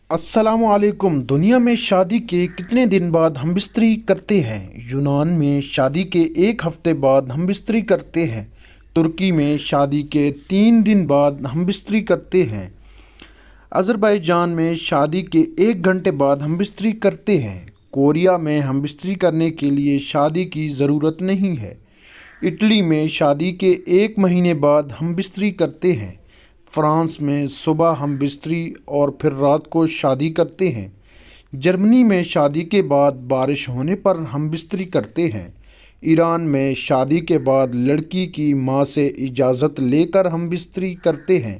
अस्सलामुअलैकुम। दुनिया में शादी के कितने दिन बाद हम बिस्तरी करते हैं? यूनान में शादी के एक हफ्ते बाद हम बिस्तरी करते हैं। तुर्की में शादी के 3 दिन बाद हम बिस्तरी करते हैं। अज़रबैजान में शादी के 1 घंटे बाद हम बिस्तरी करते हैं। कोरिया में हम बिस्तरी करने के लिए शादी की ज़रूरत नहीं है। इटली में शादी के 1 महीने बाद हम बिस्तरी करते हैं। फ्रांस में सुबह हम बिस्तरी और फिर रात को शादी करते हैं। जर्मनी में शादी के बाद बारिश होने पर हम बिस्तरी करते हैं। ईरान में शादी के बाद लड़की की मां से इजाज़त लेकर हम बिस्तरी करते हैं।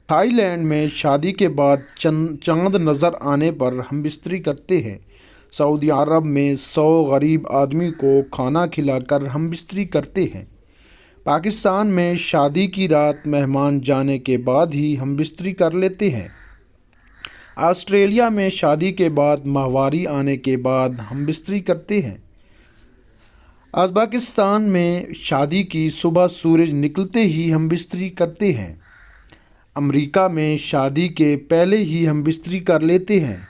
थाईलैंड में शादी के बाद चांद नज़र आने पर हम बिस्तरी करते हैं। सऊदी अरब में 100 गरीब आदमी को खाना खिलाकर हम बिस्तरी करते हैं। पाकिस्तान में शादी की रात मेहमान जाने के बाद ही हम बिस्तरी कर लेते हैं। ऑस्ट्रेलिया में शादी के बाद माहवारी आने के बाद हम बिस्तरी करते हैं। उज़्बेकिस्तान में शादी की सुबह सूरज निकलते ही हम बिस्तरी करते हैं। अमेरिका में शादी के पहले ही हम बिस्तरी कर लेते हैं।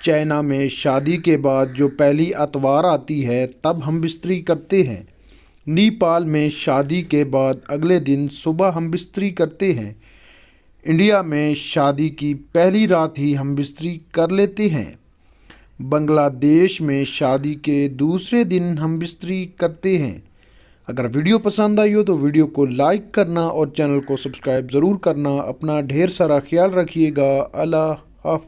चाइना में शादी के बाद जो पहली अतवार आती है तब हम बिस्तरी करते हैं। नेपाल में शादी के बाद अगले दिन सुबह हम बिस्तरी करते हैं। इंडिया में शादी की पहली रात ही हम बिस्तरी कर लेते हैं। बांग्लादेश में शादी के दूसरे दिन हम बिस्तरी करते हैं। अगर वीडियो पसंद आई हो तो वीडियो को लाइक करना और चैनल को सब्सक्राइब ज़रूर करना। अपना ढेर सारा ख्याल रखिएगा। अल्लाह हाफ़िज़।